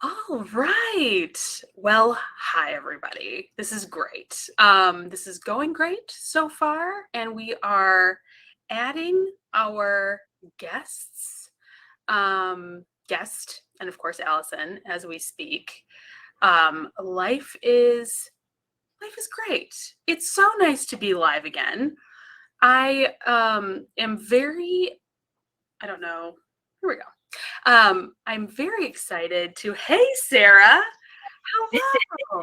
All right. Well, hi everybody. This is great. This is going great so far, and we are adding our guests, guest, and of course Allyson as we speak. Life is great. It's so nice to be live again. I am very, I don't know. Here we go. I'm very excited to, hey, Sarah. Hello.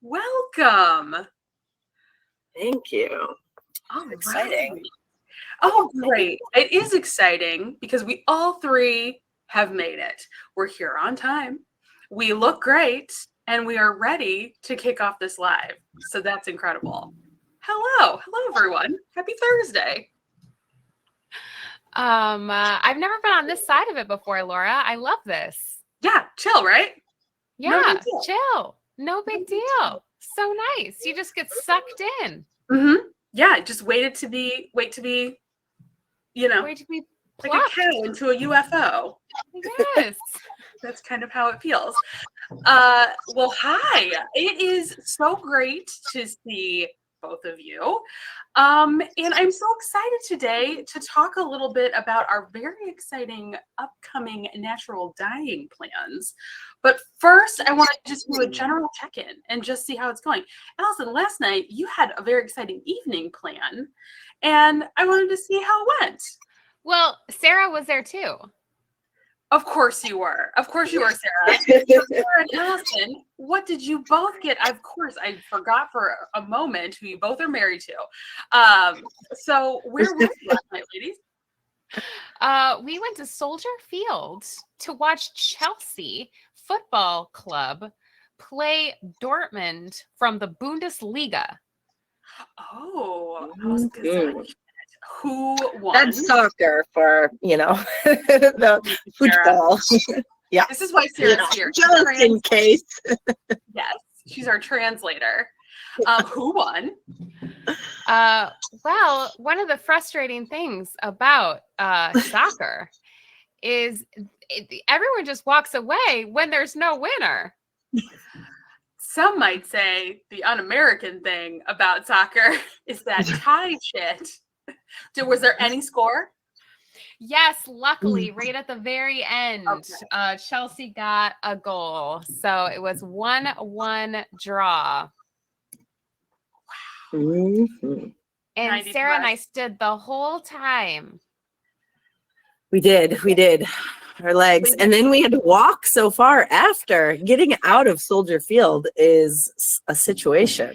Welcome. Thank you. All Exciting. right. Oh, great. It is exciting because we all three have made it. We're here on time. We look great and we are ready to kick off this live. So that's incredible. Hello. Hello, everyone. Happy Thursday. I've never been on this side of it before, Laura. I love this. Yeah, chill, right? Yeah, No big deal. chill. No big deal. So nice. You just get sucked in. Mm-hmm. Yeah, just wait to be, you know, Wait to be like plucked. a cow into a UFO. Yes. That's kind of how it feels. Well, hi. It is so great to see both of you. And I'm so excited today to talk a little bit about our very exciting upcoming natural dyeing plans. But first, I want to just do a general check-in and just see how it's going. Allyson, last night you had a very exciting evening plan, and I wanted to see how it went. Well, Sarah was there too. Of course you were. Of course you were, Sarah. Sarah and Allyson, what did you both get? Of course, I forgot for a moment who you both are married to. So where were you last night, ladies? We went to Soldier Field to watch Chelsea Football Club play Dortmund from the Bundesliga. Oh, who won? That's soccer for, the football. Yeah. This is why Sarah's here. Just in case. Yes, she's our translator. Who won? Well, one of the frustrating things about soccer is everyone just walks away when there's no winner. Some might say the un-American thing about soccer is that tie shit. Was there any score? Yes, luckily, right at the very end, Chelsea got a goal. So it was 1-1 draw. Wow. Mm-hmm. And Sarah and I stood the whole time. We did. Our legs. And then we had to walk so far after. Getting out of Soldier Field is a situation,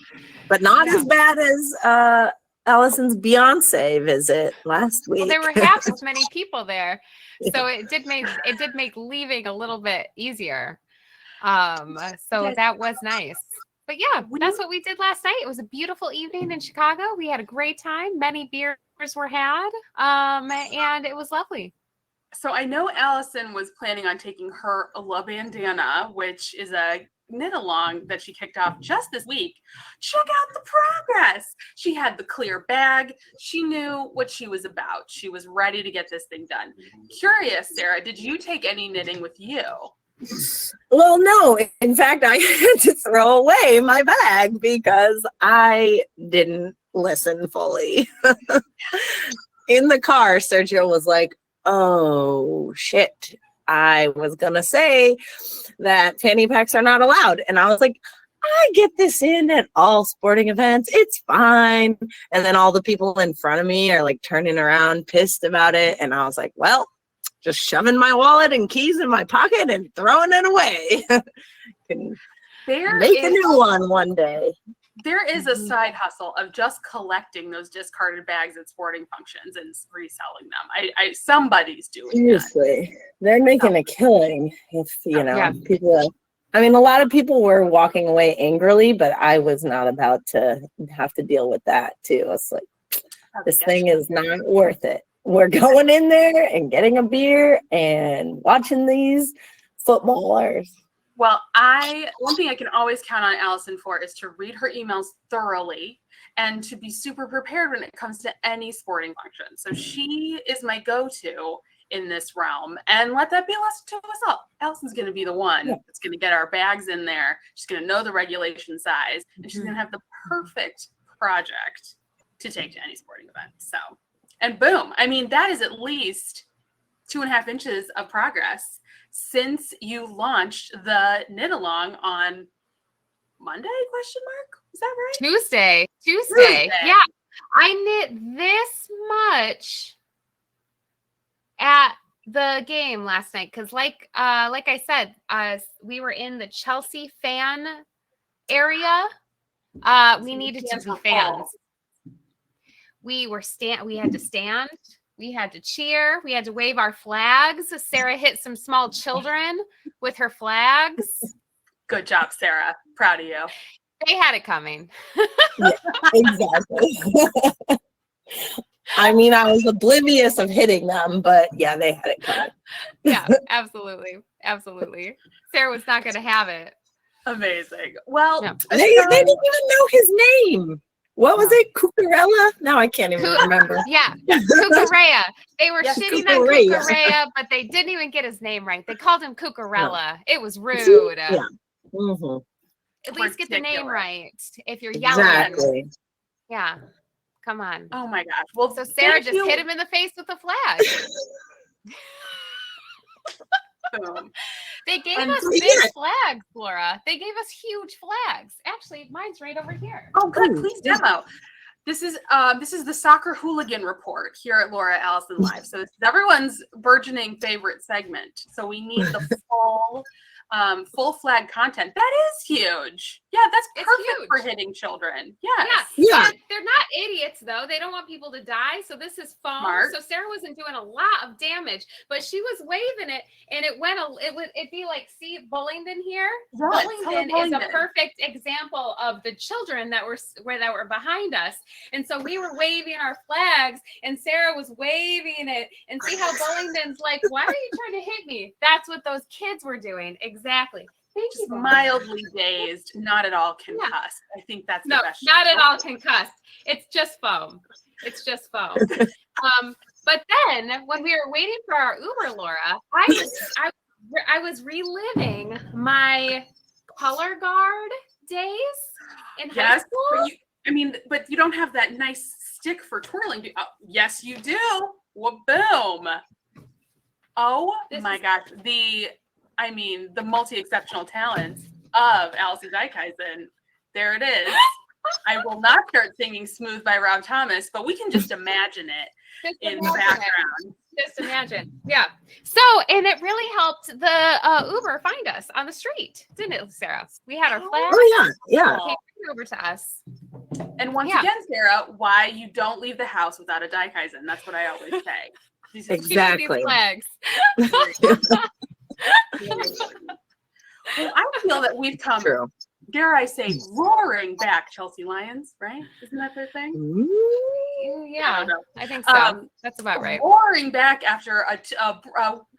but not as bad as Allyson's Beyonce visit last week. Well, there were half as many people there, so it did make leaving a little bit easier. So that was nice. But yeah, that's what we did last night. It was a beautiful evening in Chicago. We had a great time. Many beers were had, and it was lovely. So I know Allyson was planning on taking her La Bandana, which is a knit along that she kicked off just this week. Check out the progress. She had the clear bag. She knew what she was about. She was ready to get this thing done. Curious, Sarah, did you take any knitting with you? Well, no. In fact, I had to throw away my bag because I didn't listen fully. In the car, Sergio was like, oh, shit. I was going to say that fanny packs are not allowed. And I was like, I get this in at all sporting events. It's fine. And then all the people in front of me are like turning around, pissed about it. And I was like, well, just shoving my wallet and keys in my pocket and throwing it away. Can make a new one day. There is a side hustle of just collecting those discarded bags at sporting functions and reselling them. Somebody's doing Seriously, they're making a killing. If people, I mean, a lot of people were walking away angrily, but I was not about to have to deal with that too. It's like, this thing is not worth it. We're going in there and getting a beer and watching these footballers. Well, one thing I can always count on Allyson for is to read her emails thoroughly and to be super prepared when it comes to any sporting function. So she is my go-to in this realm, and let that be a lesson to us all. Allyson's going to be the one that's going to get our bags in there. She's going to know the regulation size, and she's going to have the perfect project to take to any sporting event. So, and boom, I mean, that is at least 2.5 inches of progress since you launched the knit along on Monday, question mark? Is that right? Tuesday. Yeah. I knit this much at the game last night because like I said, we were in the Chelsea fan area. We needed to be fans. We had to stand, we had to cheer, we had to wave our flags. Sarah hit some small children with her flags. Good job, Sarah. Proud of you. They had it coming. Yeah, exactly. I mean, I was oblivious of hitting them, but yeah, they had it coming. Yeah, absolutely. Sarah was not going to have it. Amazing. Well, they didn't even know his name. What was it? Cucurella? No, I can't even remember. Yeah, Cucurella. They were shitting on Cucurella, but they didn't even get his name right. They called him Cucurella. It was rude. Yeah. Mm-hmm. At least get the name right if you're yelling. Exactly. Yeah. Come on. Oh my gosh. Well, so Sarah just hit him in the face with a flag. Boom. They gave us big flags, Laura. They gave us huge flags. Actually, mine's right over here. Oh, good. Please demo. This is the soccer hooligan report here at Laura Allyson Live. So this is everyone's burgeoning favorite segment. So we need the full flag content. That is huge. Yeah, that's perfect for hitting children. Yes. Yeah. They're not idiots though. They don't want people to die. So this is foam. Smart. So Sarah wasn't doing a lot of damage, but she was waving it, and it'd be like, see Bullingdon here. Yes, Bullingdon is a perfect example of the children that were behind us, and so we were waving our flags, and Sarah was waving it, and see how Bullingdon's like, why are you trying to hit me? That's what those kids were doing. Exactly. Thank you. Mildly dazed, not at all concussed. Yeah. I think that's the best. Not at all concussed. It's just foam. But then when we were waiting for our Uber, Laura, I was reliving my color guard days in high school. But you don't have that nice stick for twirling. Yes, you do. Well, boom. Oh my gosh. The multi-exceptional talents of Allyson Dykhuizen. There it is. I will not start singing Smooth by Rob Thomas, but we can just imagine it in the background. Just imagine. Yeah. So, and it really helped the Uber find us on the street, didn't it, Sarah? We had our flag. Oh, yeah. Came over to us. And once again, Sarah, why you don't leave the house without a Dykhuizen. That's what I always say. Exactly. Flags. Well, I feel that we've come, dare I say, roaring back, Chelsea Lions, right? Isn't that their thing? Yeah, I think so. That's about right. Roaring back after a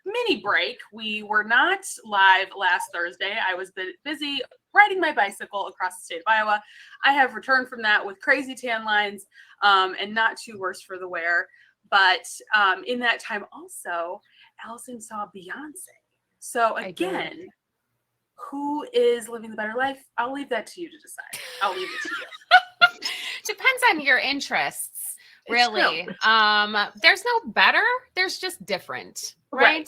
mini break. We were not live last Thursday. I was busy riding my bicycle across the state of Iowa. I have returned from that with crazy tan lines and not too worse for the wear. But in that time also, Allyson saw Beyonce. So again, who is living the better life? I'll leave that to you to decide. I'll leave it to you. Depends on your interests, really. There's no better. There's just different, right?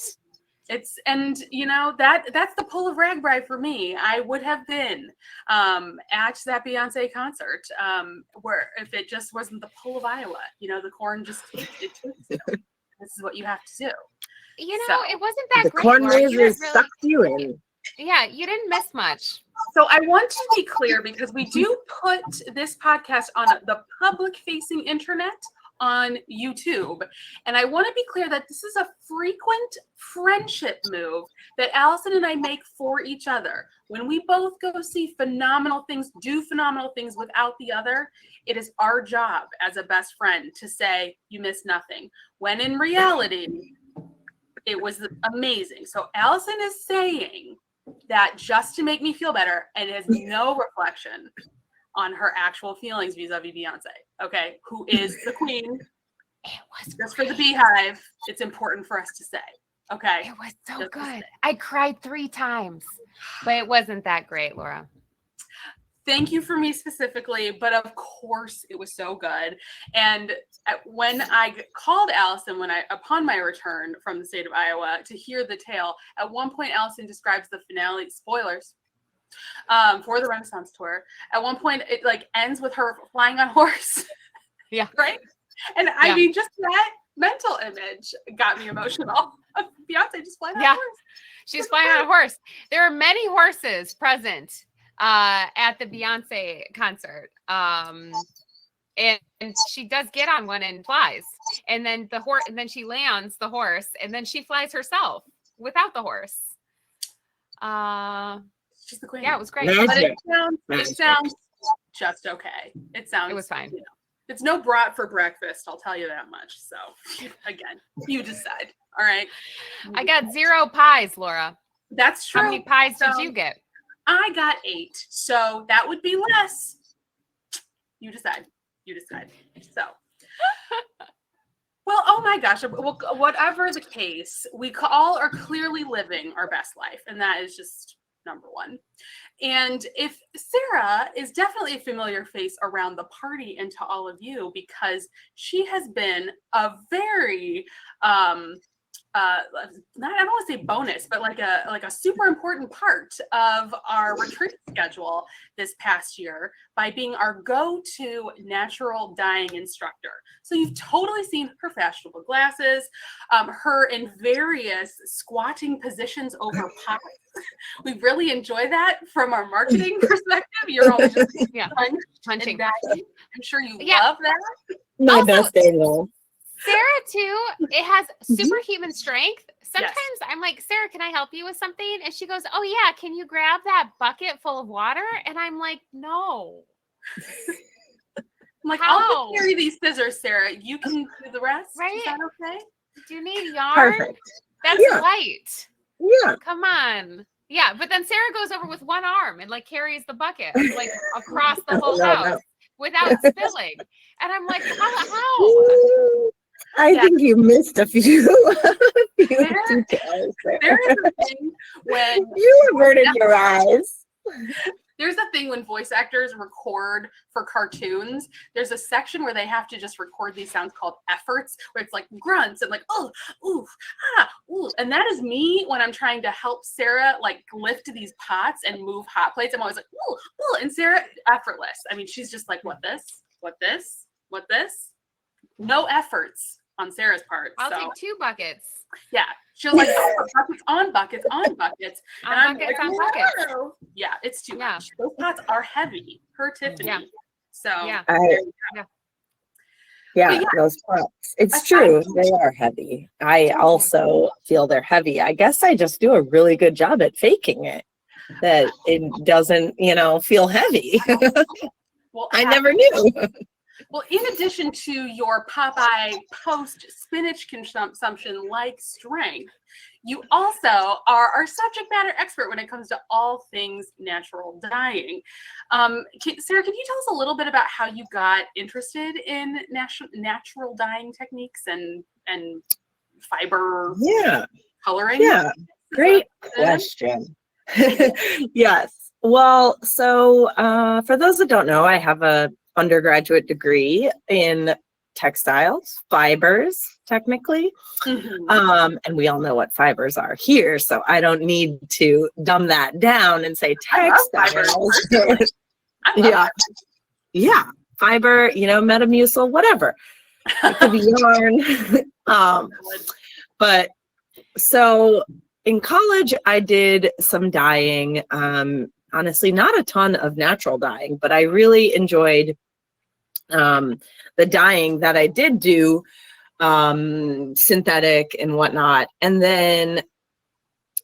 That's the pull of Ragbri for me. I would have been at that Beyonce concert where if it just wasn't the pull of Iowa, the corn just it takes you. This is what you have to do. It wasn't that the great. Corn lasers sucked you in. Yeah, you didn't miss much. So I want to be clear because we do put this podcast on the public-facing internet on YouTube. And I want to be clear that this is a frequent friendship move that Allyson and I make for each other. When we both go see phenomenal things, do phenomenal things without the other, it is our job as a best friend to say, you miss nothing. When in reality, it was amazing. So Allyson is saying that just to make me feel better, and it has no reflection on her actual feelings vis-a-vis Beyonce, okay, who is the queen, It was just for the beehive. It's important for us to say. Okay. It was so Just to good. say. I cried 3 times, but it wasn't that great, Laura. Thank you for me specifically, but of course it was so good. And when I called Allyson upon my return from the state of Iowa to hear the tale, at one point Allyson describes the finale, spoilers, for the Renaissance tour. At one point it like ends with her flying on a horse. Yeah. Right? And I mean, just that mental image got me emotional. Beyonce just flying on a horse. She's flying on a horse. There are many horses present at the Beyonce concert. And she does get on one and flies. And then and then she lands the horse, and then she flies herself without the horse. She's the queen. Yeah, it was great. Magic. But it sounds just okay. It was fine. You know, it's no brat for breakfast, I'll tell you that much. So again, you decide. All right. I got 0 pies, Laura. That's true. How many pies did you get? I got 8. So that would be less. You decide. So well, oh my gosh. Well, whatever the case, we all are clearly living our best life. And that is just number one. And if Sarah is definitely a familiar face around the party and to all of you, because she has been a very I don't want to say bonus, but like a super important part of our retreat schedule this past year by being our go-to natural dyeing instructor. So you've totally seen her fashionable glasses, her in various squatting positions over pots. We really enjoy that from our marketing perspective. You're always just punching. I'm sure you love that. My best angle. Sarah too, it has superhuman strength. Sometimes I'm like, Sarah, can I help you with something? And she goes, oh yeah, can you grab that bucket full of water? And I'm like, no. I'm like, I'll just carry these scissors, Sarah. You can do the rest. Right? Is that okay? Do you need yarn? Perfect. That's light. Yeah. Come on. Yeah, but then Sarah goes over with one arm and like carries the bucket like across the whole house without spilling. And I'm like, how? I think you missed a few details there. There is a thing when you averted your eyes. There's a thing when voice actors record for cartoons. There's a section where they have to just record these sounds called efforts, where it's like grunts and like, oh, ooh, ah, ooh. And that is me when I'm trying to help Sarah like lift these pots and move hot plates. I'm always like, ooh, ooh. And Sarah, effortless. I mean, she's just like, what this? No efforts on Sarah's part. I'll take 2 buckets. Yeah. She'll like buckets on buckets on buckets. On and buckets I'm on like, buckets. no. Yeah, it's too much. Those pots are heavy. Per Tiffany. Yeah. So those pots. It's true. They are heavy. I also feel they're heavy. I guess I just do a really good job at faking it. That it doesn't, feel heavy. Well, I never knew. Well, in addition to your Popeye post spinach consumption like strength, you also are our subject matter expert when it comes to all things natural dyeing. Sarah, can you tell us a little bit about how you got interested in natural dyeing techniques and fiber coloring? Yeah, great question. Yes. Well, so for those that don't know, I have a undergraduate degree in textiles, fibers, technically. And we all know what fibers are here, so I don't need to dumb that down and say textiles. Yeah, fiber, Metamucil, whatever. It could be yarn. But so in college, I did some dyeing. Honestly, not a ton of natural dyeing, but I really enjoyed the dyeing that I did do, synthetic and whatnot. And then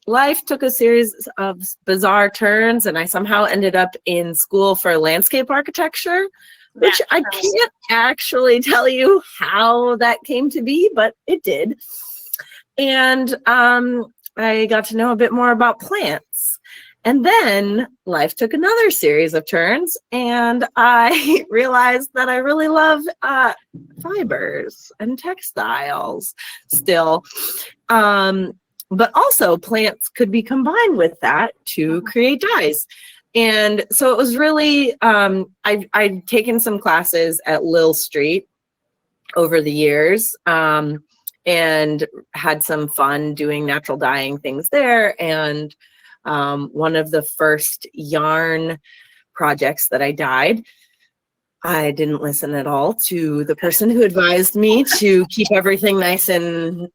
life took a series of bizarre turns, and I somehow ended up in school for landscape architecture, which I can't actually tell you how that came to be, but it did. And I got to know a bit more about plants. And then life took another series of turns, and I realized that I really love fibers and textiles still. But also plants could be combined with that to create dyes. And so it was really, I'd taken some classes at Lil Street over the years, and had some fun doing natural dyeing things there. And one of the first yarn projects that I dyed, I didn't listen at all to the person who advised me to keep everything nice and,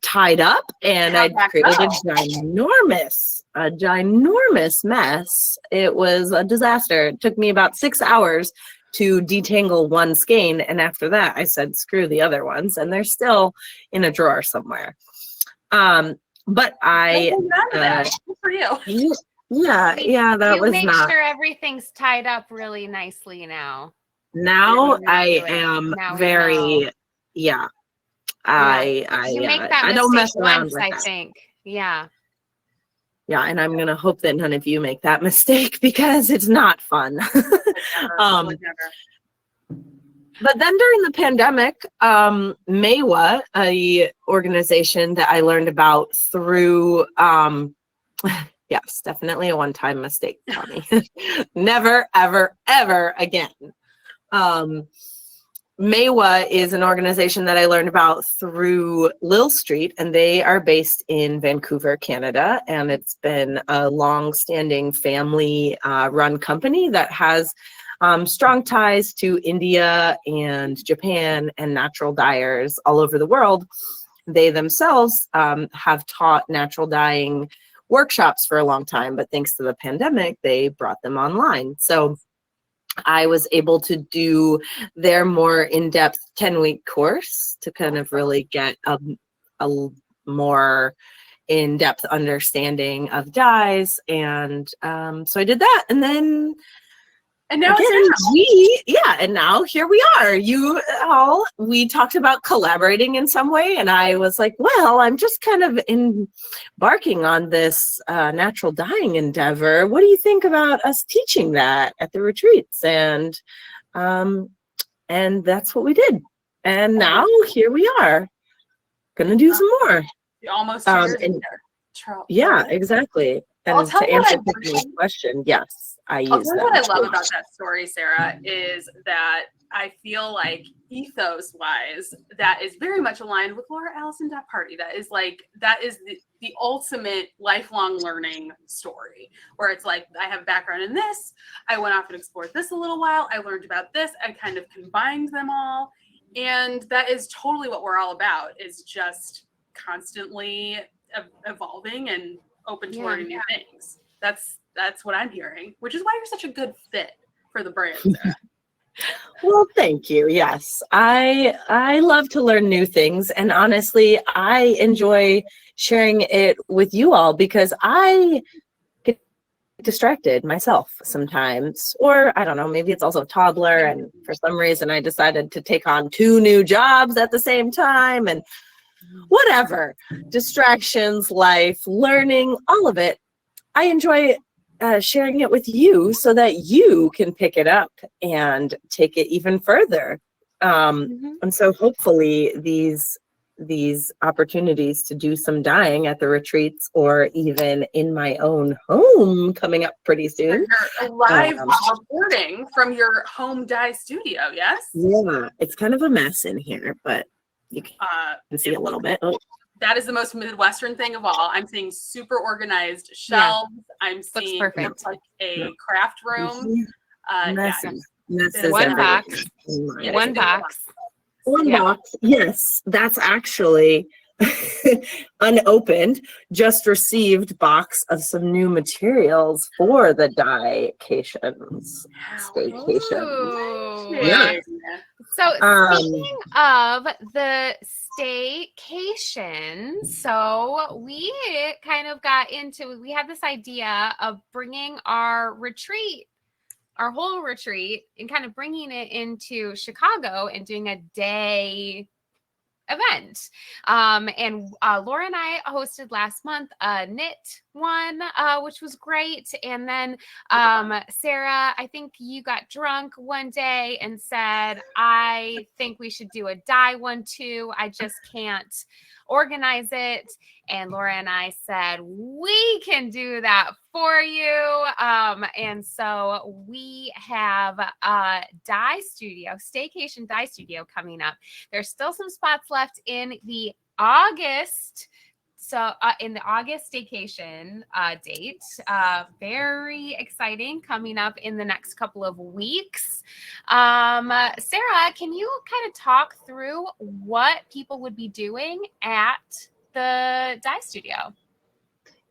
tied up. And I created a ginormous mess. It was a disaster. It took me about 6 hours to detangle one skein. And after that, I said, screw the other ones. And they're still in a drawer somewhere. But I, good for you. Yeah, that you was make not. sure everything's tied up really nicely now. Now I am very, yeah. You make that I don't mess mistake around once, with I that. think. Yeah. Yeah, and I'm gonna hope that none of you make that mistake because it's not fun. Never. But then during the pandemic, Maywa, a organization that I learned about through, yes, definitely a one-time mistake, Tommy. Never, ever, ever again. Maywa is an organization that I learned about through Lil Street, and they are based in Vancouver, Canada. And it's been a long-standing family-run company that has strong ties to India and Japan and natural dyers all over the world. They themselves have taught natural dyeing workshops for a long time, but thanks to the pandemic, they brought them online. So I was able to do their more in-depth 10-week course to kind of really get a more in-depth understanding of dyes. And so I did that. And then and now and now here we are. We talked about collaborating in some way, and I was like, well, I'm just kind of embarking on this natural dyeing endeavor. What do you think about us teaching that at the retreats? And that's what we did. And now here we are, gonna do some more. Almost 2 years later. Yeah, exactly. And to answer Tiffany's question, yes. What I love about that story, Sarah, is that I feel like ethos-wise, that is very much aligned with Laura Allyson Party. That is the ultimate lifelong learning story, where it's like, I have background in this, I went off and explored this a little while, I learned about this, I kind of combined them all, and that is totally what we're all about, is just constantly evolving and open to learning new things. That's what I'm hearing, which is why you're such a good fit for the brand, Sarah. Well, thank you. Yes, I love to learn new things, and honestly, I enjoy sharing it with you all because I get distracted myself sometimes, or I don't know, maybe it's also a toddler, and for some reason I decided to take on 2 new jobs at the same time, and whatever, distractions, life, learning, all of it. I enjoy sharing it with you so that you can pick it up and take it even further. And so hopefully these opportunities to do some dyeing at the retreats, or even in my own home coming up pretty soon. You're live recording from your home dye studio, yes? Yeah, it's kind of a mess in here, but you can see a little bit. Oh. That is the most Midwestern thing of all. I'm seeing super organized shelves. Yeah. I'm seeing like a craft room. One box. One box. One box. Yes, that's actually unopened. Just received box of some new materials for the Dyecations. Staycation. Yeah. So speaking of the Staycation, so we kind of we had this idea of bringing our whole retreat, and kind of bringing it into Chicago and doing a event. And Laura and I hosted last month a knit one, which was great. And then Sarah, I think you got drunk one day and said, I think we should do a dye one too. I just can't organize it. And Laura and I said, we can do that for you. And so we have a dye studio, Staycation Dye Studio coming up. There's still some spots left in the August. So in the August staycation date, very exciting coming up in the next couple of weeks. Sarah, can you kind of talk through what people would be doing at the dye studio?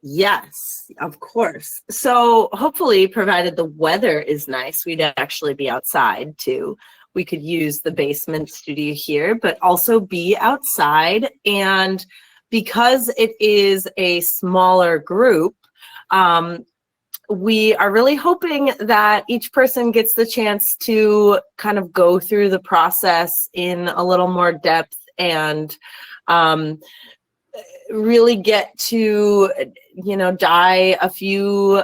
Yes, of course. So hopefully, provided the weather is nice, we'd actually be outside too. We could use the basement studio here, but also be outside. And because it is a smaller group, we are really hoping that each person gets the chance to kind of go through the process in a little more depth and really get to, dye a few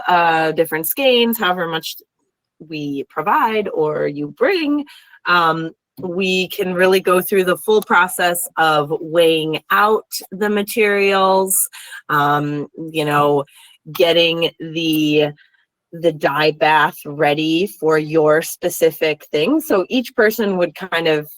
different skeins, however much we provide or you bring. We can really go through the full process of weighing out the materials, getting the dye bath ready for your specific thing. So each person would kind of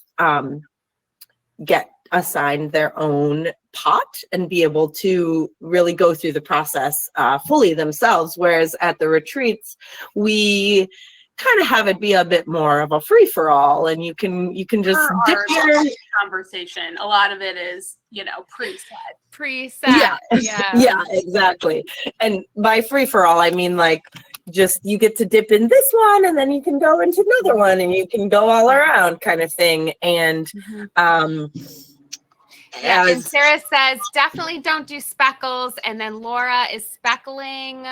get assigned their own pot and be able to really go through the process fully themselves. Whereas at the retreats, we kind of have it be a bit more of a free-for-all, and you can just dip your conversation. A lot of it is, preset. Yeah, exactly. And by free-for-all, I mean like just you get to dip in this one and then you can go into another one and you can go all around kind of thing. And and Sarah says definitely don't do speckles, and then Laura is speckling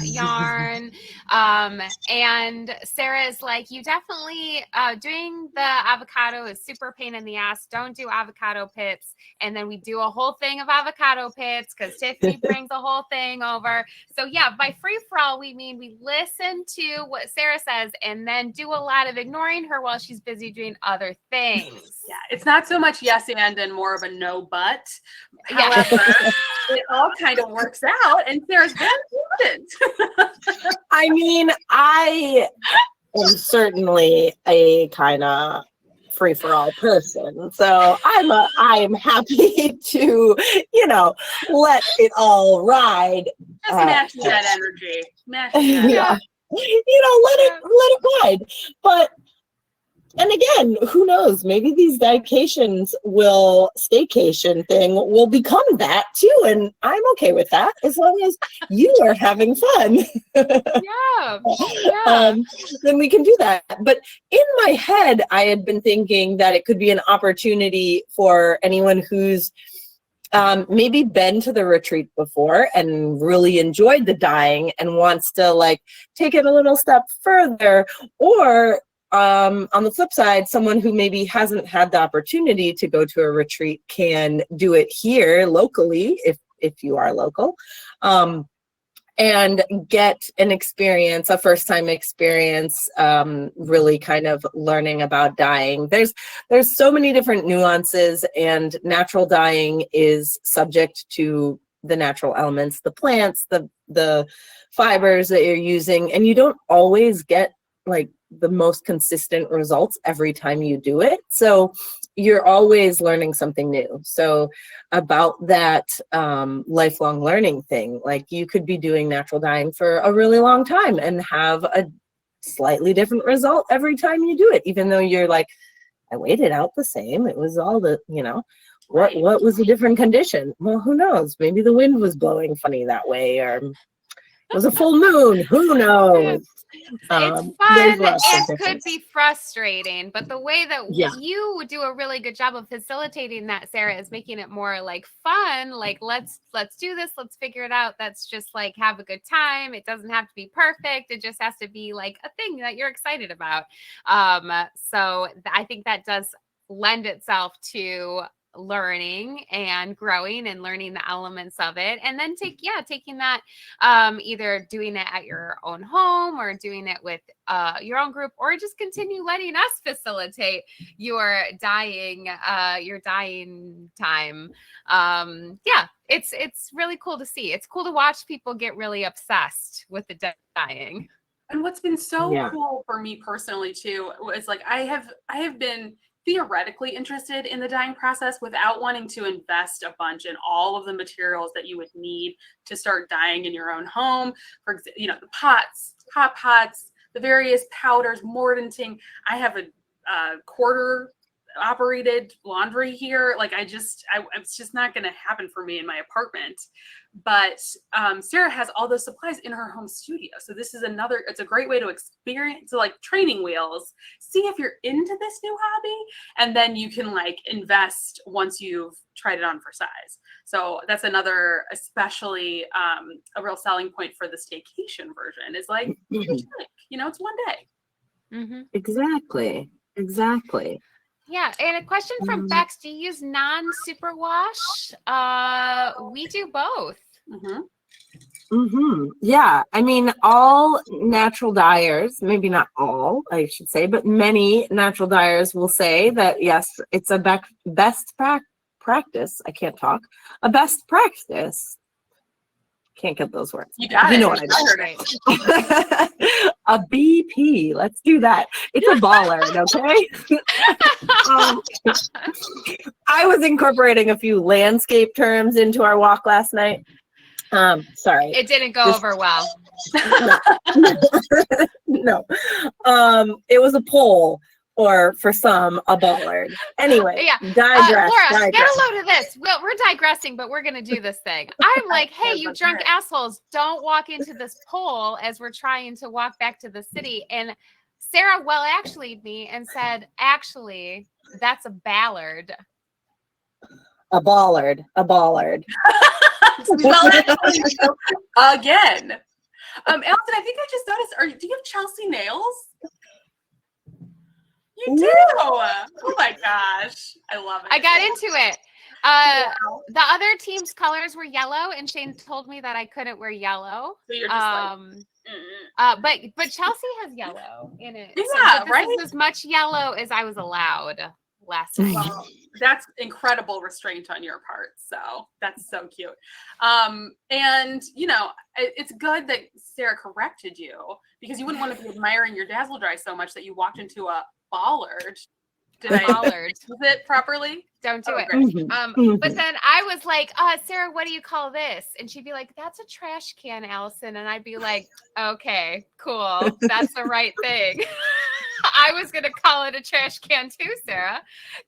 yarn, and Sarah is like, you definitely doing the avocado is super pain in the ass. Don't do avocado pits. And then we do a whole thing of avocado pits because Tiffany brings the whole thing over. So yeah, by free for all we mean we listen to what Sarah says and then do a lot of ignoring her while she's busy doing other things. Yeah, it's not so much yes and more of a no but. However, it all kind of works out, and Sarah's very important. I mean, I am certainly a kind of free-for-all person, so I am happy to let it all ride. Just matching that energy. Yeah. Let it ride. But and again, who knows? Maybe these staycation thing will become that too, and I'm okay with that as long as you are having fun. Yeah. Then we can do that. But in my head, I had been thinking that it could be an opportunity for anyone who's maybe been to the retreat before and really enjoyed the dyeing and wants to take it a little step further, or on the flip side, someone who maybe hasn't had the opportunity to go to a retreat can do it here locally if you are local, and get an experience, a first-time experience, really kind of learning about dyeing. There's so many different nuances, and natural dyeing is subject to the natural elements, the plants, the fibers that you're using, and you don't always get the most consistent results every time you do it. So you're always learning something new. So about that lifelong learning thing, you could be doing natural dyeing for a really long time and have a slightly different result every time you do it, even though you're I waited out the same. It was all what was a different condition? Well, who knows? Maybe the wind was blowing funny that way, or it was a full moon. Who knows? It's fun. It could be frustrating, but the way that you do a really good job of facilitating that, Sarah, is making it more fun. Let's do this. Let's figure it out. That's just have a good time. It doesn't have to be perfect. It just has to be a thing that you're excited about. So I think that does lend itself to learning and growing and learning the elements of it, and then taking that, either doing it at your own home or doing it with your own group, or just continue letting us facilitate your dying time. It's really cool to see. It's cool to watch people get really obsessed with the dying. And what's been so cool for me personally too was like I have been theoretically interested in the dying process without wanting to invest a bunch in all of the materials that you would need to start dyeing in your own home. For example, you know, the pots, hot pots, the various powders, mordanting. I have a quarter operated laundry here. Like it's just not going to happen for me in my apartment. But Sarah has all those supplies in her home studio. So this is it's a great way to experience, so like training wheels, see if you're into this new hobby, and then you can like invest once you've tried it on for size. So that's another, especially a real selling point for the Staycation version is like, you know, it's one day. Mm-hmm. Exactly. Yeah, and a question from Bex: do you use non-superwash? We do both. Yeah, I mean, all natural dyers, maybe not all, I should say, but many natural dyers will say that yes, it's a best practice. I can't talk. A best practice. Can't get those words. You got it. You know what I mean. A BP. Let's do that. It's a bollard, okay? I was incorporating a few landscape terms into our walk last night. Sorry. It didn't go over well. No. It was a pole, or for some, a bollard. Anyway, digress. Laura, get a load of this. Well, we're digressing, but we're going to do this thing. I'm like, hey, you drunk assholes, don't walk into this pole as we're trying to walk back to the city. And Sarah actually me and said, actually, that's a ballard. A bollard. Well, again. Allyson, I think I just noticed, do you have Chelsea nails? You do. Oh my gosh. I love it. I got into it. The other team's colors were yellow, and Shane told me that I couldn't wear yellow. So you're just but Chelsea has yellow in it. Yeah, so this right. is as much yellow as I was allowed last night. Well, that's incredible restraint on your part. So that's so cute. And you know, it's good that Sarah corrected you, because you wouldn't want to be admiring your Dazzle Dry so much that you walked into a bollard. Did I use it properly? Don't do it. Mm-hmm. But then I was like, Sarah, what do you call this? And she'd be like, that's a trash can, Allyson. And I'd be like, okay, cool. That's the right thing. I was going to call it a trash can too, Sarah.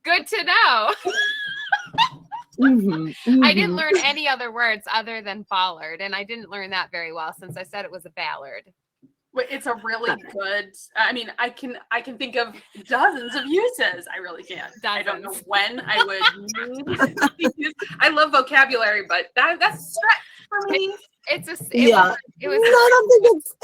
Good to know. I didn't learn any other words other than bollard. And I didn't learn that very well since I said it was a ballard. It's a really good, I mean, I can think of dozens of uses. I really can. I don't know when I would need. I love vocabulary, but that's a stretch for me. I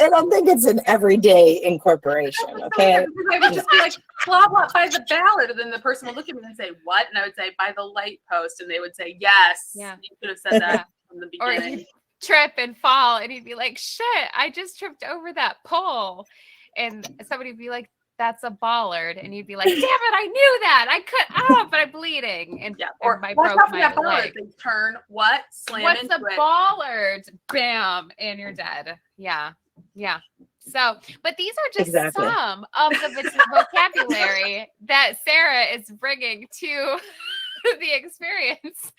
don't think it's an everyday incorporation. Okay. I would just be like, blah blah, by the ballad, and then the person would look at me and say, "What?" And I would say, "By the light post," and they would say, "Yes." Yeah. You could have said that from the beginning. Or he'd trip and fall, and he'd be like, "Shit! I just tripped over that pole," and somebody would be like, "That's a bollard," and you'd be like, "Damn it! I knew that. I could. But I'm bleeding." And or I broke my leg. They turn what? Slam What's into a it. Bollard? Bam, and you're dead. Yeah. So, but these are just some of the vocabulary that Sarah is bringing to the experience.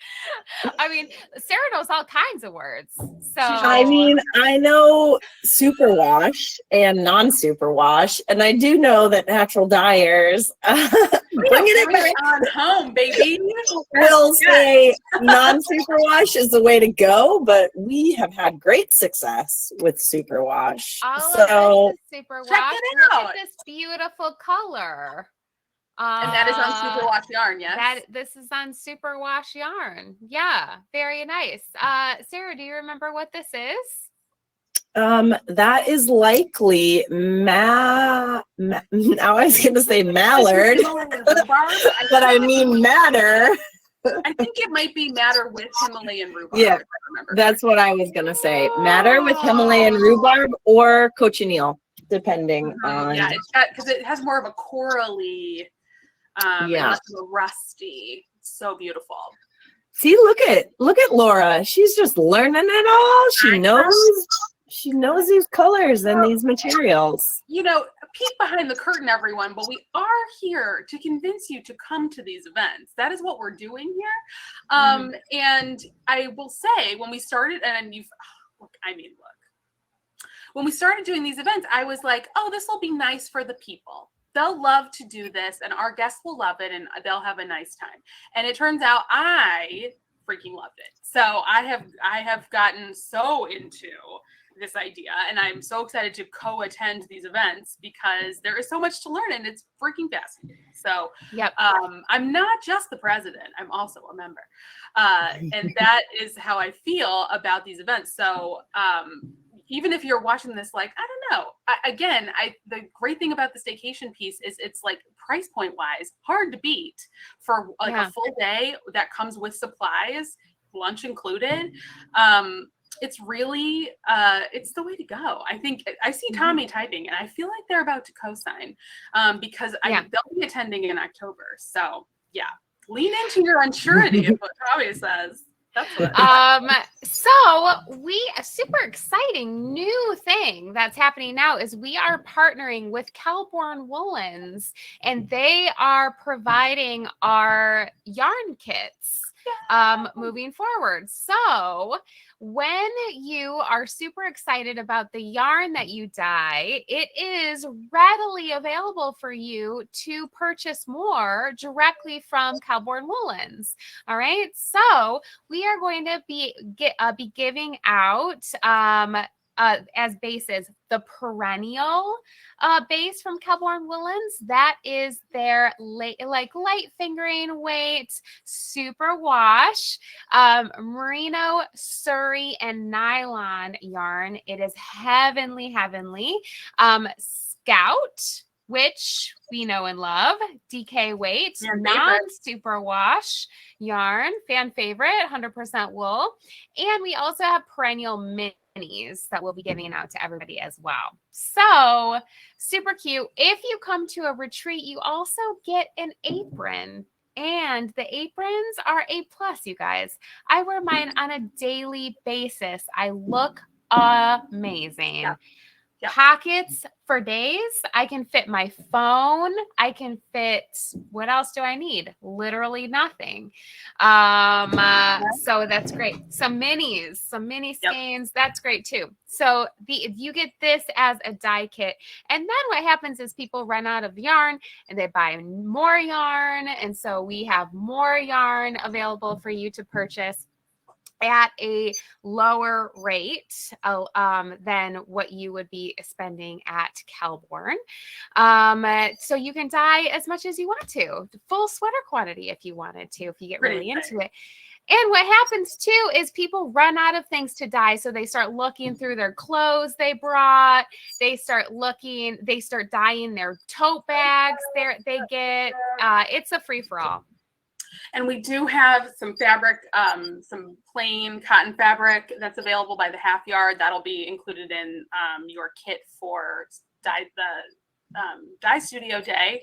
I mean, Sarah knows all kinds of words. So I mean, I know superwash and non-superwash, and I do know that natural dyers bringing it on home, baby. will say non-superwash is the way to go, but we have had great success with superwash. All of this is superwash. Check it Look out. at this beautiful color. And that is on Superwash yarn, yes? This is on Superwash yarn. Yeah, very nice. Sarah, do you remember what this is? That is likely now I was going to say mallard, but I mean matter. I think it might be madder with Himalayan rhubarb. Yeah, if I remember that's what I was gonna say. Madder with Himalayan rhubarb or cochineal, depending on. Yeah, it's got, because it has more of a corally, and less of a rusty. So beautiful. See, look at Laura. She's just learning it all. She knows these colors and these materials. You know, peek behind the curtain, everyone, but we are here to convince you to come to these events. That is what we're doing here. And I will say, when we started, and look, when we started doing these events, I was like, oh, this will be nice for the people. They'll love to do this, and our guests will love it, and they'll have a nice time. And it turns out I freaking loved it. So I have gotten so into this idea, and I'm so excited to co-attend these events because there is so much to learn, and it's freaking fascinating. So I'm not just the president, I'm also a member, and that is how I feel about these events. So even if you're watching this, like, I don't know, the great thing about the Staycation piece is it's like price point wise hard to beat for like a full day that comes with supplies, lunch included. It's really it's the way to go. I think I see Tommy typing, and I feel like they're about to co-sign because they'll be attending in October. So yeah, lean into your unsurety is what Tommy says. That's what so a super exciting new thing that's happening now is we are partnering with Kelborn Woolens, and they are providing our yarn kits moving forward. So when you are super excited about the yarn that you dye, it is readily available for you to purchase more directly from Kelborn Woolens. All right. So we are going to be giving out as bases the perennial base from Kelborn Woolens. That is their light fingering weight super wash merino, Surrey, and nylon yarn. It is heavenly. Scout, which we know and love, DK weight, non-super wash yarn, fan favorite, 100% wool. And we also have perennial minis that we'll be giving out to everybody as well. So super cute. If you come to a retreat, you also get an apron. And the aprons are A+, you guys. I wear mine on a daily basis. I look amazing. Yep. Pockets for days. I can fit my phone. I can fit, what else do I need? Literally nothing. So that's great. Some mini skeins. That's great too. So you get this as a dye kit. And then what happens is people run out of yarn and they buy more yarn. And so we have more yarn available for you to purchase at a lower rate than what you would be spending at Kelborn. So you can dye as much as you want to, the full sweater quantity if you wanted to, if you get really into it. And what happens too is people run out of things to dye. So they start looking through their clothes they brought. They start dyeing their tote bags. It's a free for all. And we do have some fabric, some plain cotton fabric that's available by the half yard. That'll be included in your kit for dye studio day.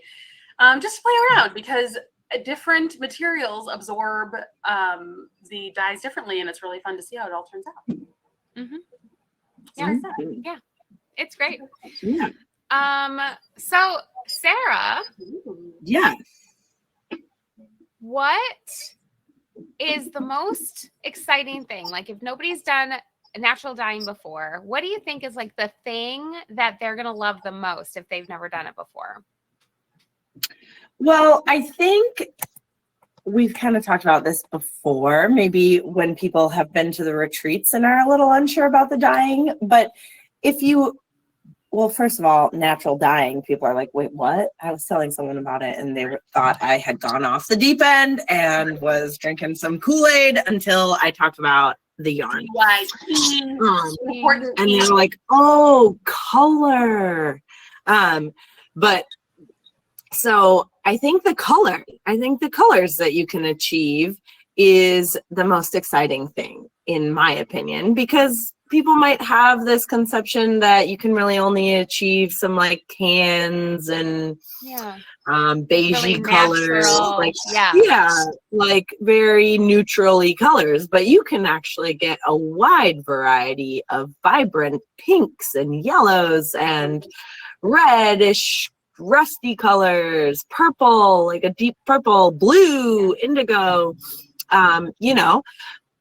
Just to play around, because different materials absorb the dyes differently, and it's really fun to see how it all turns out. Yeah, it's great. So Sarah, what is the most exciting thing? Like, if nobody's done natural dyeing before, what do you think is like the thing that they're going to love the most if they've never done it before? Well, I think we've kind of talked about this before, maybe when people have been to the retreats and are a little unsure about the dyeing. But well, first of all, natural dyeing, people are like, wait, what? I was telling someone about it and they thought I had gone off the deep end and was drinking some Kool-Aid until I talked about the yarn. And they were like, oh, color. But so I think the colors that you can achieve is the most exciting thing, in my opinion, because people might have this conception that you can really only achieve some like cans and beigey really colors, natural. like like very neutrally colors, but you can actually get a wide variety of vibrant pinks and yellows and reddish rusty colors, purple, like a deep purple, blue, indigo, you know,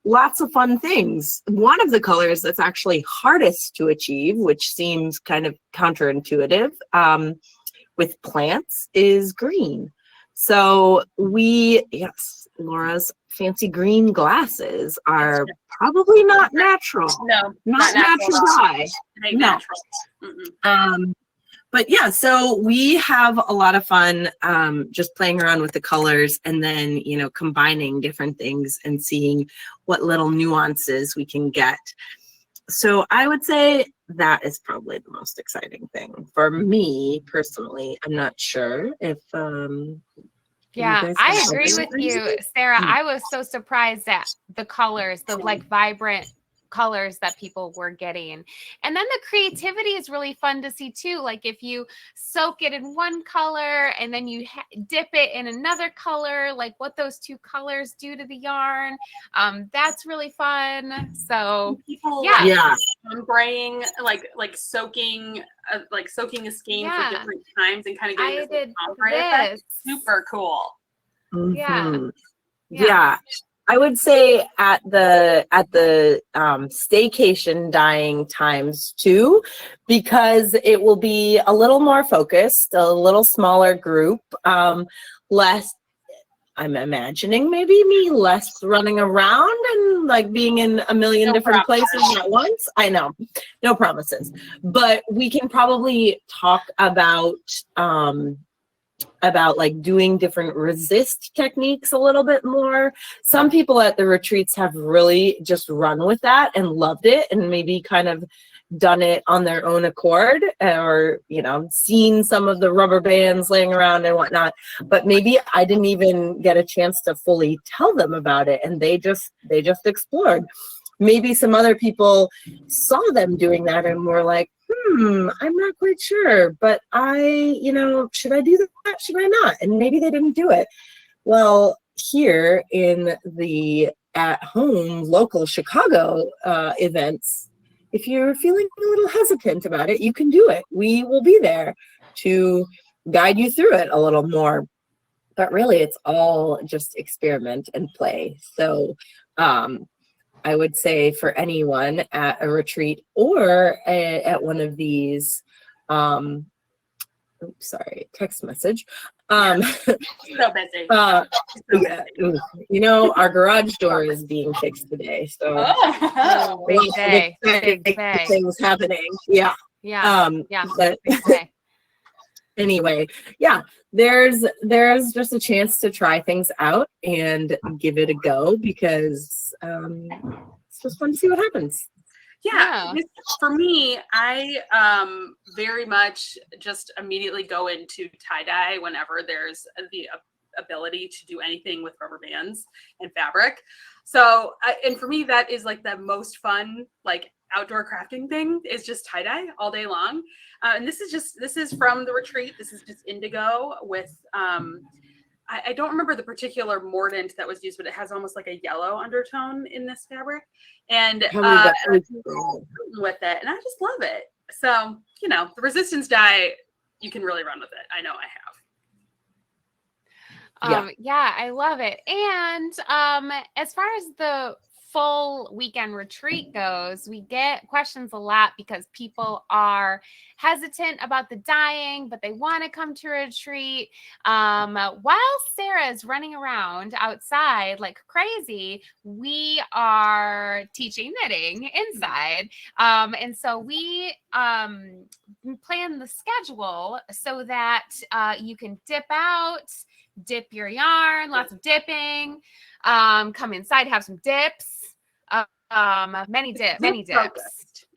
lots of fun things. One of the colors that's actually hardest to achieve, which seems kind of counterintuitive, with plants is green. So Laura's fancy green glasses are probably not natural. No, not natural dye. No. Natural. But yeah, so we have a lot of fun just playing around with the colors and then, you know, combining different things and seeing what little nuances we can get. So I would say that is probably the most exciting thing for me personally. I'm not sure if I agree with you, Sarah. I was so surprised at the colors, the like vibrant colors that people were getting. And then the creativity is really fun to see too. Like if you soak it in one color and then you dip it in another color, like what those two colors do to the yarn. That's really fun. So people spraying, like soaking a skein for different times and kind of getting this ombre effect. Super cool. Mm-hmm. Yeah. I would say at the Staycation dyeing times too, because it will be a little more focused, a little smaller group, less, I'm imagining maybe me less running around and like being in a million different places at once. I know, no promises, but we can probably talk about like doing different resist techniques a little bit more. Some people at the retreats have really just run with that and loved it and maybe kind of done it on their own accord, or, you know, seen some of the rubber bands laying around and whatnot, but maybe I didn't even get a chance to fully tell them about it and they just explored. Maybe some other people saw them doing that and were like, I'm not quite sure, but should I do that? Should I not? And maybe they didn't do it. Well, here in the at-home local Chicago events, if you're feeling a little hesitant about it, you can do it. We will be there to guide you through it a little more. But really, it's all just experiment and play. So I would say for anyone at a retreat or at one of these, text message. So busy. You know, our garage door is being fixed today, so big day. Things happening. Yeah. But anyway, there's just a chance to try things out and give it a go because it's just fun to see what happens. For me, I very much just immediately go into tie-dye whenever there's the ability to do anything with rubber bands and fabric. So and for me, that is like the most fun like outdoor crafting thing, is just tie-dye all day long. And this is from the retreat. This is just indigo with I don't remember the particular mordant that was used, but it has almost like a yellow undertone in this fabric. And with it, and I just love it. So, you know, the resistance dye, you can really run with it. I know I have. I love it. And as far as the full weekend retreat goes, we get questions a lot because people are hesitant about the dyeing, but they want to come to a retreat. While Sarah is running around outside like crazy, we are teaching knitting inside. And so we plan the schedule so that you can dip your yarn, lots of dipping, come inside, have some dips. Many dips.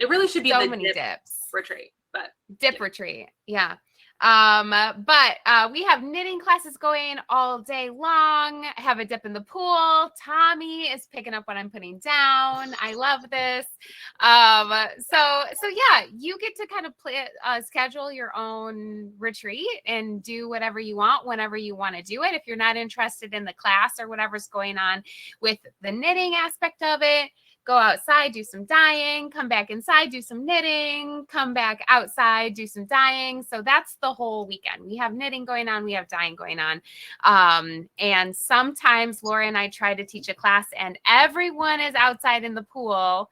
It really should be so the many dips retreat, but dip retreat. Yeah. But we have knitting classes going all day long. Have a dip in the pool. Tommy is picking up what I'm putting down. I love this. So yeah, you get to kind of schedule your own retreat and do whatever you want whenever you want to do it. If you're not interested in the class or whatever's going on with the knitting aspect of it, go outside, do some dyeing, come back inside, do some knitting, come back outside, do some dyeing. So that's the whole weekend. We have knitting going on, we have dyeing going on. And sometimes Laura and I try to teach a class and everyone is outside in the pool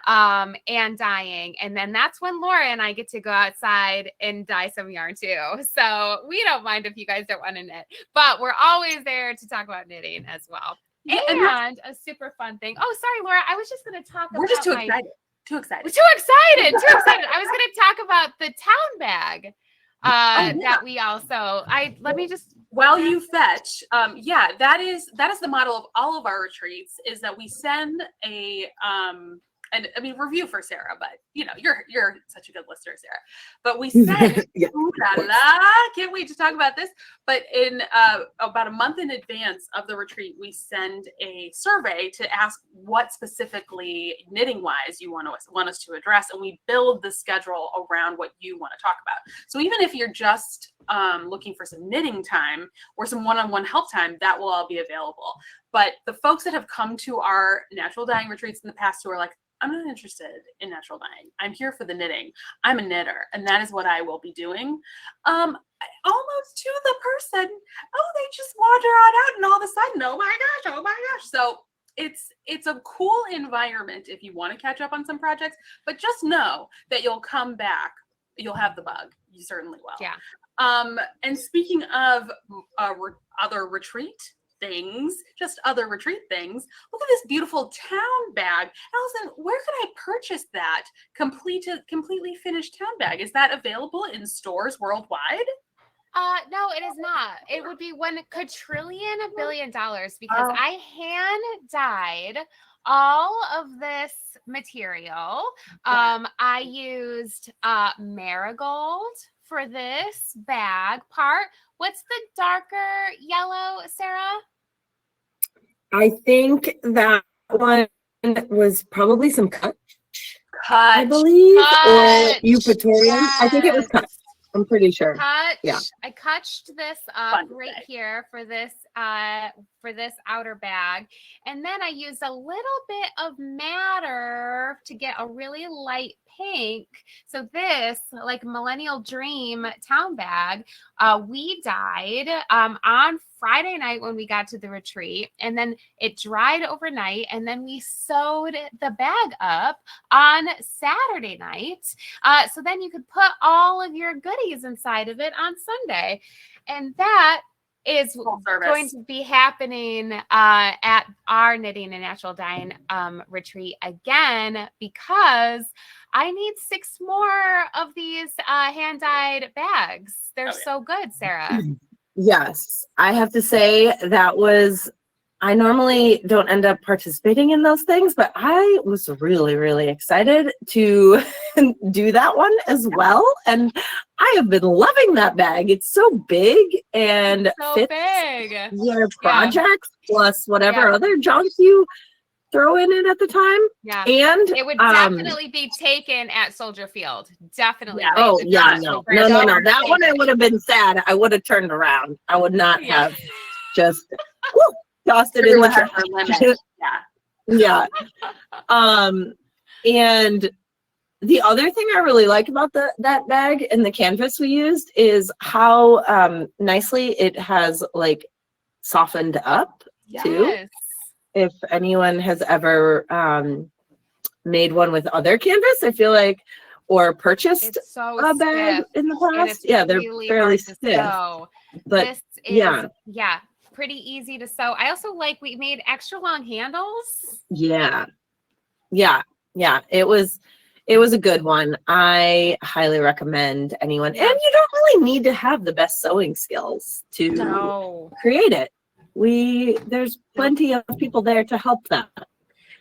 and dyeing. And then that's when Laura and I get to go outside and dye some yarn too. So we don't mind if you guys don't want to knit, but we're always there to talk about knitting as well. And a super fun thing. Oh, sorry, Laura. I was just going to talk about. We're just too excited. Too excited. Too excited. Too excited. I was going to talk about the town bag that we also. Let me just. While you fetch, that is the model of all of our retreats. Is that we send a and I mean review for Sarah, but you're such a good listener, Sarah. But we send can't wait to talk about this. But in about a month in advance of the retreat, we send a survey to ask what specifically knitting wise you want us to address, and we build the schedule around what you want to talk about. So even if you're just looking for some knitting time or some one-on-one help time, that will all be available. But the folks that have come to our natural dyeing retreats in the past who are like, I'm not interested in natural dyeing. I'm here for the knitting. I'm a knitter, and that is what I will be doing. Almost to the person, they just wander on out, and all of a sudden, oh my gosh. So it's a cool environment if you want to catch up on some projects, but just know that you'll come back. You'll have the bug. You certainly will. Yeah. And speaking of other retreat things, other retreat things, look at this beautiful town bag. Allyson, where can I purchase that completely finished town bag? Is that available in stores worldwide? No, it is not. It would be $1 billion because I hand dyed all of this material. I used marigold for this bag part. What's the darker yellow, Sarah? I think that one was probably some cut. I believe, or Eupatorium. Yes. I think it was cut. I'm pretty sure. Yeah. I cutched this up here for this outer bag, and then I used a little bit of madder to get a really light pink. So this, like Millennial Dream town bag, we dyed on Friday night when we got to the retreat, and then it dried overnight, and then we sewed the bag up on Saturday night. So then you could put all of your goodies inside of it on Sunday. And that is going to be happening at our knitting and natural dyeing retreat again, because I need 6 more of these hand-dyed bags. They're so good, Sarah. Yes, I have to say I normally don't end up participating in those things, but I was really, really excited to do that one as well. And I have been loving that bag. It's so big and fits your projects plus whatever other junk you throw in it at the time. Yeah. And it would definitely be taken at Soldier Field. Definitely. Yeah. Oh, yeah. No. That one I would have been sad. I would have turned around. I would not have just tossed it in the trash. Yeah. And the other thing I really like about that bag and the canvas we used is how nicely it has like softened up too. If anyone has ever made one with other canvas, I feel like, or purchased a bag in the past, they're really fairly stiff. But this is, pretty easy to sew. I also we made extra long handles. Yeah. It was a good one. I highly recommend anyone. And you don't really need to have the best sewing skills to create it. There's plenty of people there to help that.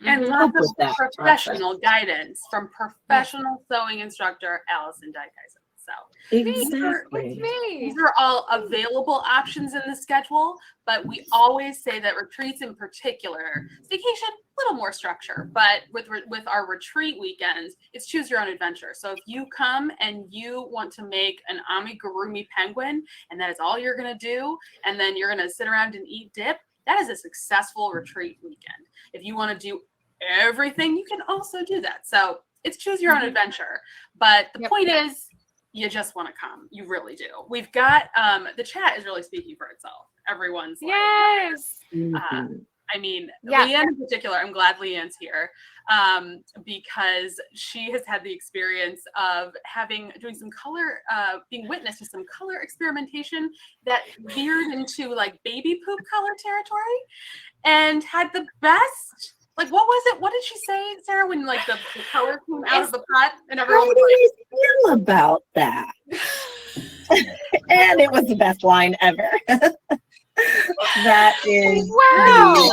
And lots of professional guidance from professional sewing instructor Allyson Dyke-Isons. So Exactly. Me. these are all available options in the schedule, but we always say that retreats in particular, staycation, a little more structure, but with our retreat weekends, it's choose your own adventure. So if you come and you want to make an amigurumi penguin, and that is all you're going to do, and then you're going to sit around and eat dip, that is a successful retreat weekend. If you want to do everything, you can also do that. So it's choose your own adventure. But the point is, you just want to come. You really do. We've got the chat is really speaking for itself. Everyone's Yes. I mean, Leanne in particular, I'm glad Leanne's here because she has had the experience of doing some color, being witness to some color experimentation that veered into like baby poop color territory and had the best. Like, what was it? What did she say, Sarah, when like the color came out of the pot and everyone How do you feel about that? And it was the best line ever. That is wow.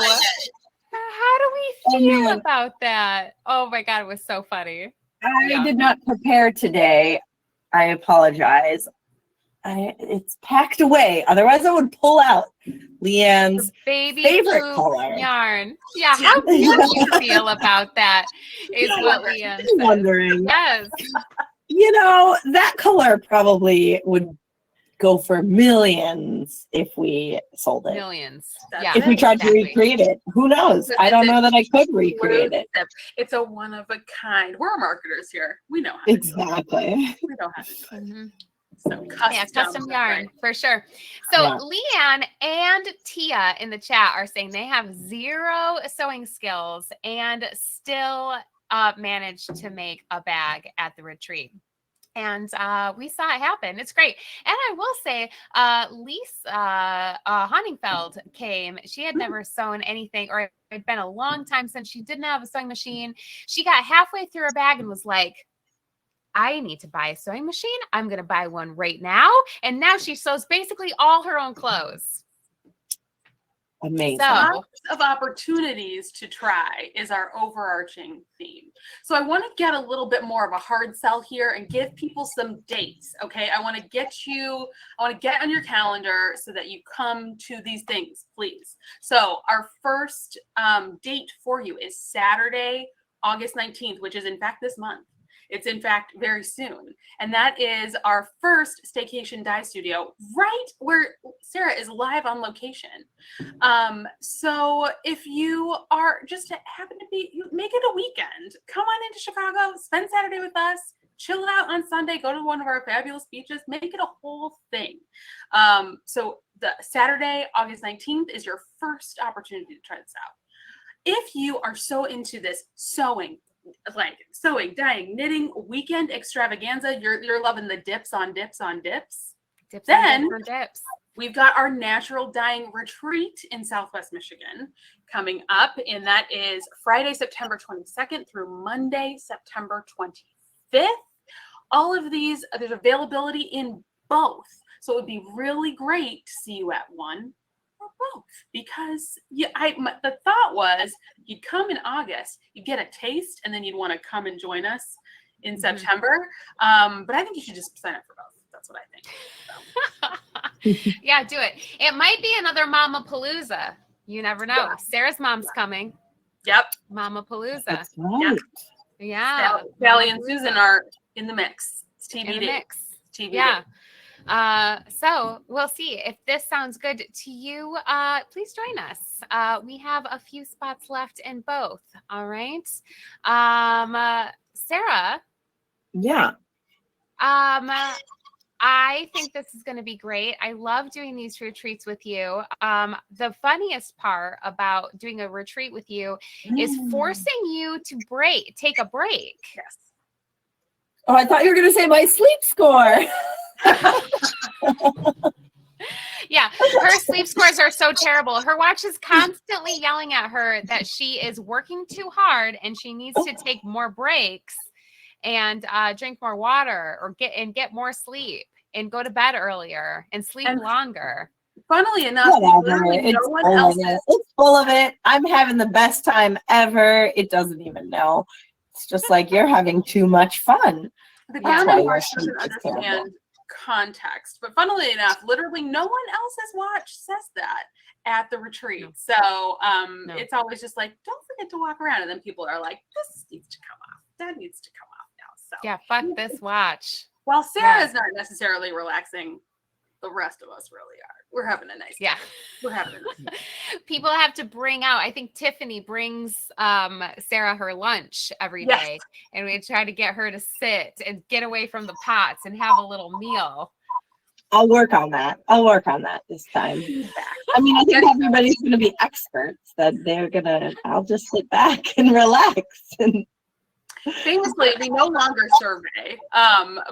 How do we feel about that? Oh my God, it was so funny. I did not prepare today. I apologize. It's packed away. Otherwise, I would pull out Leanne's favorite color. Yarn. Yeah, how do you feel about that? Is what Leanne said. Wondering. Yes. You know, that color probably would go for millions if we sold it. Millions. Yeah. If we tried to recreate it, who knows? I don't know that I could recreate it. It's a one of a kind. We're marketers here. We know how exactly. We know how to do it. Mm-hmm. So custom yarn, right? For sure. So Leanne and Tia in the chat are saying they have 0 sewing skills and still managed to make a bag at the retreat. And we saw it happen. It's great. And I will say, Lisa Honingfeld came. She had never sewn anything, or it had been a long time since she didn't have a sewing machine. She got halfway through her bag and was like, I need to buy a sewing machine. I'm going to buy one right now. And now she sews basically all her own clothes. Amazing. Lots of opportunities to try is our overarching theme. So I want to get a little bit more of a hard sell here and give people some dates. Okay. I want to get on your calendar so that you come to these things, please. So our first date for you is Saturday, August 19th, which is in fact this month. It's in fact very soon. And that is our first Staycation Dye Studio, right where Sarah is live on location. So if you are just happen to be, make it a weekend, come on into Chicago, spend Saturday with us, chill out on Sunday, go to one of our fabulous beaches, make it a whole thing. So the Saturday, August 19th is your first opportunity to try this out. If you are so into this sewing, dyeing, knitting weekend extravaganza, you're loving the dips on dips on dips. We've got our natural dyeing retreat in Southwest Michigan coming up, and that is Friday, September 22nd through Monday, September 25th. All of these, there's availability in both. So it would be really great to see you at one or both, because the thought was you'd come in August, you'd get a taste, and then you'd want to come and join us in September. But I think you should just sign up for both. That's what I think. So. Yeah, do it. It might be another Mama Palooza. You never know. Yeah. Sarah's mom's coming. Yep. Mama Palooza. That's right. Yep. Yeah. Sally and Susan are in the mix. It's TBD. In the mix. TBD. Yeah. So we'll see if this sounds good to you. Please join us. We have a few spots left in both. All right. Sarah. Yeah. I think this is going to be great. I love doing these retreats with you. The funniest part about doing a retreat with you is forcing you to take a break. Yes. Oh, I thought you were going to say my sleep score. Yeah, her sleep scores are so terrible. Her watch is constantly yelling at her that she is working too hard and she needs to take more breaks and drink more water or get more sleep and go to bed earlier and sleep longer. Funnily enough, it's full of it. I'm having the best time ever. It doesn't even know. It's just like you're having too much fun. The Yeah. Garmin Twice. horse doesn't It's terrible. understand context, but funnily enough, literally no one else's watch says that at the retreat. No. So No. it's always just like, don't forget to walk around. And then people are like, this needs to come off. That needs to come off now. So Yeah, fuck this watch. while Sarah Yeah. is not necessarily relaxing, the rest of us really are. We're having a nice Yeah. time. We're having a nice time. People have to bring out, I think Tiffany brings Sarah her lunch every Yes. day, and we try to get her to sit and get away from the pots and have a little meal. I'll work on that. I'll work on that this time. I mean, I think everybody's going to be experts. That I'll just sit back and relax. And Famously, we no longer survey,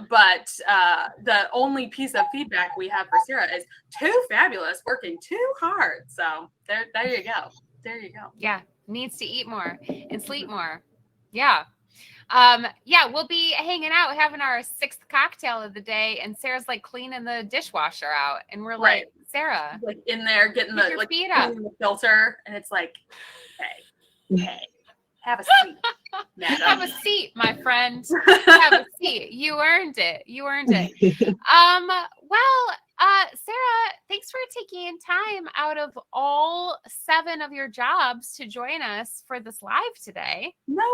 but the only piece of feedback we have for Sarah is too fabulous, working too hard. So there you go. There you go. Yeah, needs to eat more and sleep more. Yeah. Yeah, we'll be hanging out, having our 6th cocktail of the day, and Sarah's like cleaning the dishwasher out, and we're Right. like, Sarah, Like in there, getting Keep the your like feet up. cleaning the filter, and it's like, hey, have a seat, madam. have a seat, my friend. Have a seat. You earned it. You earned it. Well, Sarah, thanks for taking time out of all 7 of your jobs to join us for this live today. No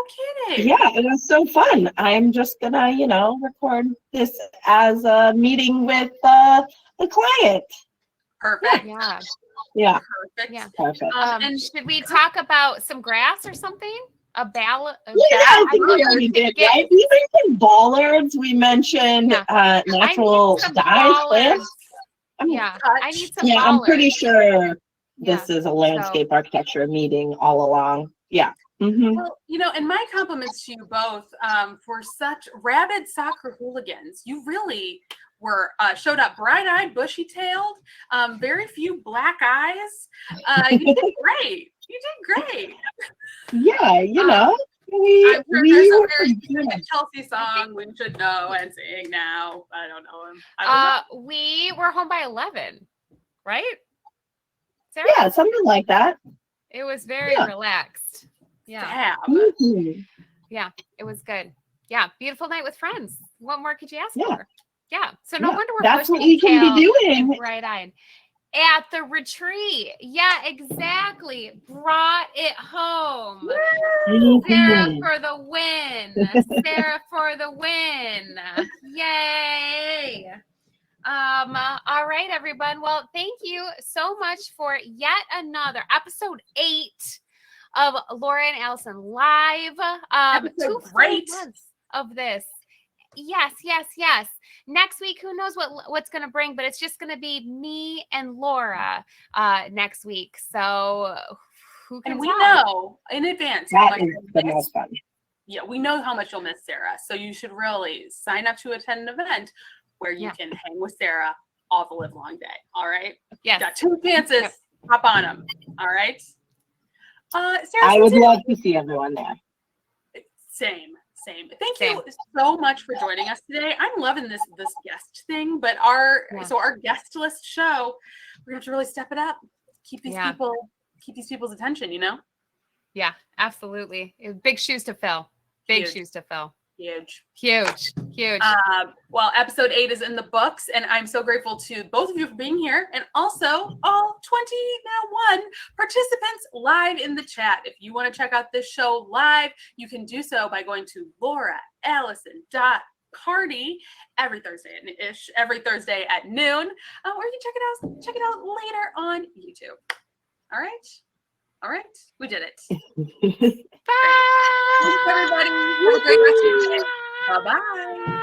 kidding. yeah, it was so fun. I'm just going to, record this as a meeting with the client. Perfect. Yeah. Yeah, Perfect. Yeah. perfect. And Should we talk about some grass or something? A ballot? Yeah, I think we already did, right? We mentioned bollards. We mentioned natural dye plants. Yeah, I need some Yeah, I'm pretty bollards. sure Yeah. this is a landscape architecture meeting all along. Yeah. Mhm. well, and my compliments to you both for such rabid soccer hooligans. You really were showed up bright-eyed, bushy-tailed, very few black eyes. You did great. You did great. Yeah, I'm sure we there's a were very good. specific Chelsea song we should know and sing now. I don't know him. I don't know. We were home by 11, right? Sarah? Yeah, something like that. It was very Yeah. relaxed. Yeah, Fab. Mhm. it was good. Yeah, beautiful night with friends. What more could you ask Yeah. for? Yeah. So no Yeah, wonder we're that's what we can be doing. bright-eyed. At the retreat. Yeah, exactly. Brought it home. Sarah Mhm. for the win. Sarah for the win. Yay. All right, everyone. Well, thank you so much for yet another episode 8 of Laura and Allyson live. Episode 2 full great. months of this. Yes. Next week, who knows what's going to bring, but it's just going to be me and Laura next week. So who can And we tell? know in advance how much That is you'll the miss. most fun. Yeah, we know how much you'll miss Sarah. So you should really sign up to attend an event where you Yeah. can hang with Sarah all the live long day. All right. Yes. Got 2 chances. Yep. Hop on them. All right. Sarah, I would since love to see everyone there. Same. Thank you so much for joining us today. I'm loving this guest thing, but our guest list show, we're gonna have to really step it up. Keep these people's attention, Yeah, absolutely. Big shoes to fill. Huge. Huge. Well, episode 8 is in the books, and I'm so grateful to both of you for being here, and also all 21 participants live in the chat. If you want to check out this show live, you can do so by going to lauraallison.party every Thursday at noon, or you can check it out later on YouTube. All right, we did it. Bye. Thanks, everybody. Have a great rest of your day. Bye-bye.